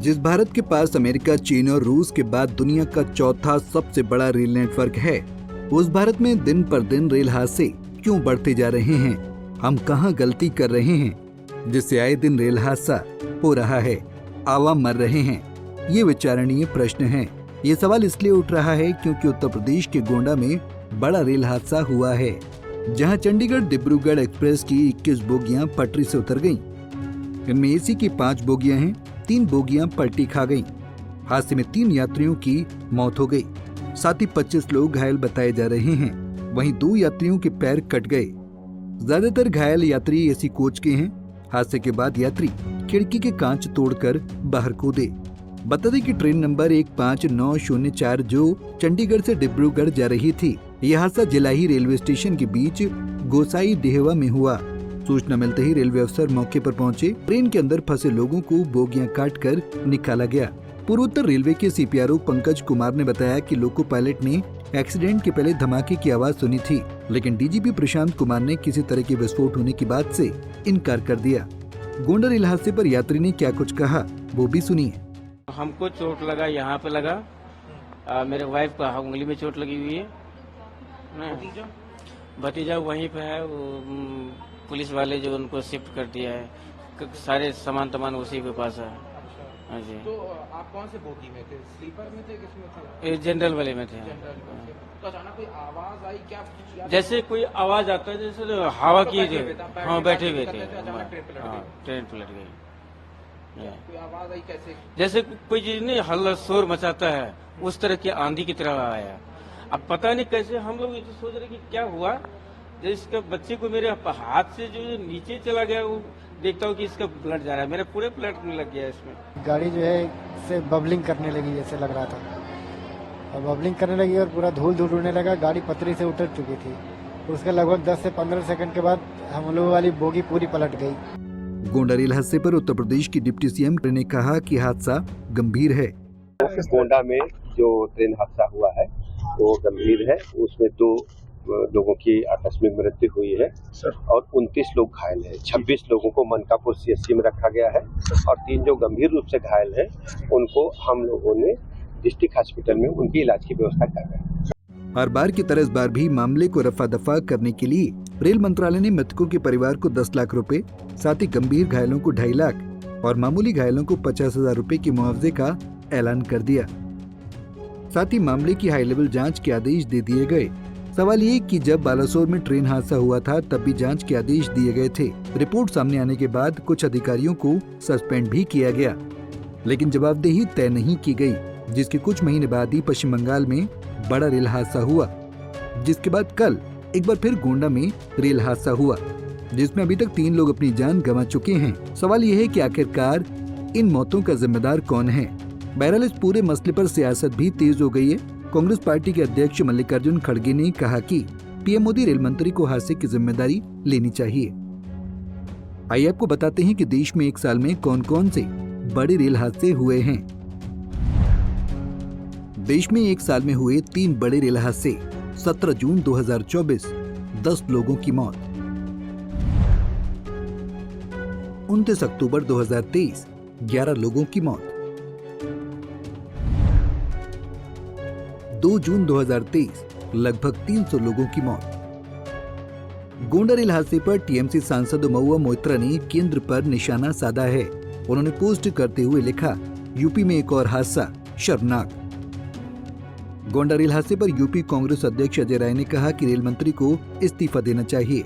जिस भारत के पास अमेरिका, चीन और रूस के बाद दुनिया का चौथा सबसे बड़ा रेल नेटवर्क है, उस भारत में दिन पर दिन रेल हादसे क्यों बढ़ते जा रहे हैं? हम कहां गलती कर रहे हैं जिससे आए दिन रेल हादसा हो रहा है, आवाम मर रहे हैं? ये विचारणीय प्रश्न है। ये सवाल इसलिए उठ रहा है क्योंकि उत्तर प्रदेश के गोंडा में बड़ा रेल हादसा हुआ है, जहां चंडीगढ़ डिब्रूगढ़ एक्सप्रेस की 21 बोगियां पटरी से उतर गईं। इनमें एसी की 5 बोगियां हैं, 3 बोगियां पलटी खा गईं। हादसे में 3 यात्रियों की मौत हो गई, साथ ही 25 लोग घायल बताए जा रहे हैं। वहीं 2 यात्रियों के पैर कट गए। ज्यादातर घायल यात्री एसी कोच के हैं। हादसे के बाद यात्री खिड़की के कांच तोड़कर बाहर कूदे। बता दें कि ट्रेन नंबर 15904 जो चंडीगढ़ से डिब्रूगढ़ जा रही थी, यह हादसा जिलाही रेलवे स्टेशन के बीच गोसाई डेहवा में हुआ। सूचना मिलते ही रेलवे अफसर मौके पर पहुंचे। ट्रेन के अंदर फंसे लोगों को बोगियां काटकर निकाला गया। पूर्वोत्तर रेलवे के सीपीआरओ पंकज कुमार ने बताया कि लोको पायलट ने एक्सीडेंट के पहले धमाके की आवाज सुनी थी, लेकिन डीजीपी प्रशांत कुमार ने किसी तरह के विस्फोट होने की बात से इनकार कर दिया। गोंडा रेल हादसे पर यात्री ने क्या कुछ कहा, वो भी सुनिए। हमको चोट लगा, यहाँ पे लगा, मेरे वाइफ को उंगली में चोट लगी हुई है। भतीजा वहीं पे है, वो पुलिस वाले जो उनको शिफ्ट कर दिया है, सारे सामान तमान उसी के पास है। हाँ जी। तो आप कौन से बोगी में थे? स्लीपर में थे, किसमें थे? जनरल वाले में थे। तो अचानक कोई आवाज आई क्या? जैसे कोई आवाज आता है, जैसे हवा की। हाँ, बैठे हुए थे। ट्रेन पलट गई। कोई आवाज आई कैसे? जैसे कोई चीज नहीं हल्ला शोर मचाता है, उस तरह की आंधी की तरह आया। अब पता नहीं कैसे हम लोग ये तो सोच रहे कि क्या हुआ। जब इसके बच्चे को मेरे हाथ से जो नीचे चला गया, वो देखता हूँ कि इसका ब्लड जा रहा है, मेरे पूरे ब्लड में लग गया इसमें। गाड़ी जो है से बबलिंग करने लगी, जैसे लग रहा था, और बबलिंग करने लगी और पूरा धूल धूल उड़ने लगा। गाड़ी पटरी से उतर चुकी थी। उसके लगभग 10 से 15 सेकंड के बाद हम लोगों वाली बोगी पूरी पलट गई। गोंडा रेल हादसे पर उत्तर प्रदेश की डिप्टी सीएम ने कहा कि हादसा गंभीर है। गोंडा में जो ट्रेन हादसा हुआ है वो गंभीर है। उसमें 2 लोगों की आकस्मिक मृत्यु हुई है और 29 लोग घायल हैं। 26 लोगों को मनकापुर सीएचसी में रखा गया है और 3 जो गंभीर रूप से घायल हैं उनको हम लोगों ने डिस्ट्रिक्ट हॉस्पिटल में उनकी इलाज की व्यवस्था कर रहे हैं। हर बार की तरह इस बार भी मामले को रफा दफा करने के लिए रेल मंत्रालय ने मृतकों के परिवार को 10 लाख रुपए, साथ ही गंभीर घायलों को 2.5 लाख और मामूली घायलों को 50,000 रुपए की मुआवजे का ऐलान कर दिया। साथ ही मामले की हाई लेवल जांच के आदेश दे दिए गए। सवाल ये कि जब बालासोर में ट्रेन हादसा हुआ था तब भी जांच के आदेश दिए गए थे। रिपोर्ट सामने आने के बाद कुछ अधिकारियों को सस्पेंड भी किया गया, लेकिन जवाबदेही तय नहीं की गई। जिसके कुछ महीने बाद ही पश्चिम बंगाल में बड़ा रेल हादसा हुआ, जिसके बाद कल एक बार फिर गोंडा में रेल हादसा हुआ, जिसमें अभी तक 3 लोग अपनी जान गंवा चुके हैं। सवाल ये है कि आखिरकार इन मौतों का जिम्मेदार कौन है? बहरहाल इस पूरे मसले पर सियासत भी तेज हो गई है। कांग्रेस पार्टी के अध्यक्ष मल्लिकार्जुन खड़गे ने कहा कि पीएम मोदी रेल मंत्री को हादसे की जिम्मेदारी लेनी चाहिए। आइए आपको बताते हैं कि देश में एक साल में कौन कौन से बड़े रेल हादसे हुए हैं। देश में एक साल में हुए 3 बड़े रेल हादसे। 17 जून 2024 10 लोगों की मौत। 29 अक्टूबर 2023 11 लोगों की मौत। 2 जून 2023 लगभग 300 लोगों की मौत। गोंडा रेल हादसे पर टीएमसी सांसद महुआ मोइत्रा ने केंद्र पर निशाना साधा है। उन्होंने पोस्ट करते हुए लिखा, यूपी में एक और हादसा, शर्मनाक। गोंडा रेल हादसे पर यूपी कांग्रेस अध्यक्ष अजय राय ने कहा कि रेल मंत्री को इस्तीफा देना चाहिए।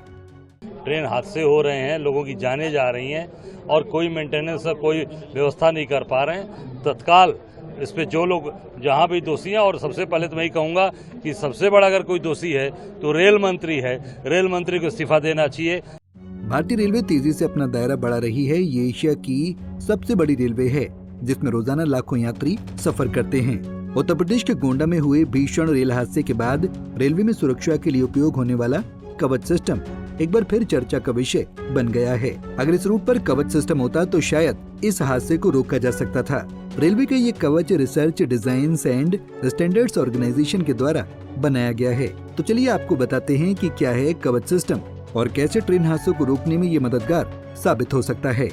ट्रेन हादसे हो रहे हैं, लोगों की जानें जा रही हैं और कोई मेंटेनेंस का कोई व्यवस्था नहीं कर पा रहे हैं। तत्काल इस पे जो लोग जहां भी दोषी हैं, और सबसे पहले तो मैं ही कहूंगा कि सबसे बड़ा अगर कोई दोषी है तो रेल मंत्री है। रेल मंत्री को इस्तीफा देना चाहिए। भारतीय रेलवे तेजी से अपना दायरा बढ़ा रही है। ये एशिया की सबसे बड़ी रेलवे है, जिसमें रोजाना लाखों यात्री सफर करते हैं। उत्तर प्रदेश के गोंडा में हुए भीषण रेल हादसे के बाद रेलवे में सुरक्षा के लिए उपयोग होने वाला कवच सिस्टम एक बार फिर चर्चा का विषय बन गया है। अगर इस रूट पर कवच सिस्टम होता तो शायद इस हादसे को रोका जा सकता था। रेलवे का ये Kavach research design and standards organisation के द्वारा बनाया गया है। तो चलिए आपको बताते हैं कि क्या है कवच सिस्टम और कैसे ट्रेन हादसों को रोकने में ये मददगार साबित हो सकता है।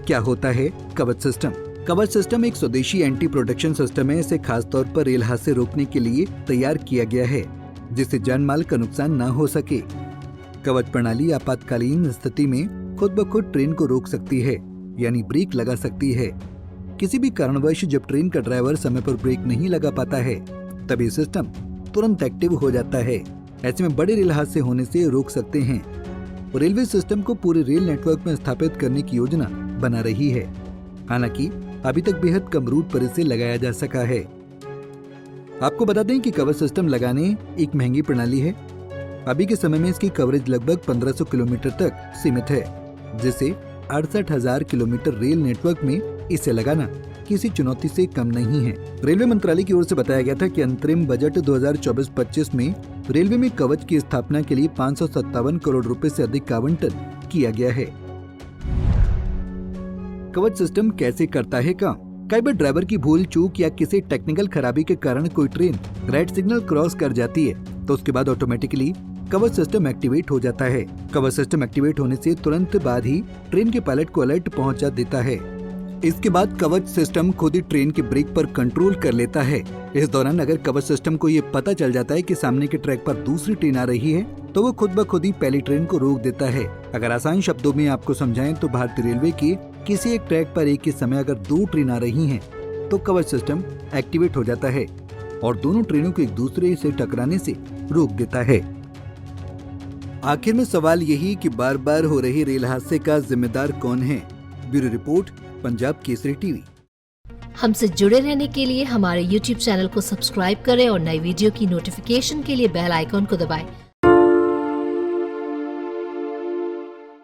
क्या होता है कवच सिस्टम? कवच सिस्टम एक स्वदेशी एंटी प्रोटेक्शन सिस्टम है। इसे खास तौर पर रेल हादसे रोकने के लिए तैयार किया गया है, जिससे जान माल का नुकसान न हो सके। कवच प्रणाली आपातकालीन स्थिति में खुद ब खुद ट्रेन को रोक सकती है, यानी ब्रेक लगा सकती है। किसी भी कारणवश जब ट्रेन का ड्राइवर समय पर ब्रेक नहीं लगा पाता है, तब ये सिस्टम तुरंत एक्टिव हो जाता है। ऐसे में बड़े रेल हादसे होने से रोक सकते हैं। रेलवे सिस्टम को पूरे रेल नेटवर्क में स्थापित करने की योजना बना रही है। हालांकि अभी तक बेहद कम रूट पर इसे लगाया जा सका है। आपको बता दें कि कवच सिस्टम लगाने एक महंगी प्रणाली है। अभी के समय में इसकी कवरेज लगभग 1500 किलोमीटर तक सीमित है, जिससे 68,000 किलोमीटर रेल नेटवर्क में इसे लगाना किसी चुनौती से कम नहीं है। रेलवे मंत्रालय की ओर से बताया गया था कि अंतरिम बजट 2024-25 में रेलवे में कवच की स्थापना के लिए 557 करोड़ रुपए से अधिक का आवंटन किया गया है। कवच सिस्टम कैसे करता है काम? कई बार ड्राइवर की भूल चूक या किसी टेक्निकल खराबी के कारण कोई ट्रेन रेड सिग्नल क्रॉस कर जाती है, तो उसके बाद ऑटोमेटिकली कवच सिस्टम एक्टिवेट हो जाता है। कवच सिस्टम एक्टिवेट होने से तुरंत बाद ही ट्रेन के पायलट को अलर्ट पहुंचा देता है। इसके बाद कवच सिस्टम खुद ही ट्रेन के ब्रेक पर कंट्रोल कर लेता है। इस दौरान अगर कवच सिस्टम को ये पता चल जाता है कि सामने के ट्रैक पर दूसरी ट्रेन आ रही है, तो वो खुद ब खुद ही पहली ट्रेन को रोक देता है। अगर आसान शब्दों में आपको समझाएं तो भारतीय रेलवे के किसी एक ट्रैक पर एक ही समय अगर 2 ट्रेन आ रही हैं, तो कवच सिस्टम एक्टिवेट हो जाता है और दोनों ट्रेनों को एक दूसरे से टकराने से रोक देता है। आखिर में सवाल यही कि बार बार हो रही रेल हादसे का जिम्मेदार कौन है? Bureau report, Punjab Kesari TV. हमसे जुड़े रहने के लिए हमारे YouTube चैनल को सब्सक्राइब करें और नई वीडियो की नोटिफिकेशन के लिए बेल आइकॉन को दबाएं।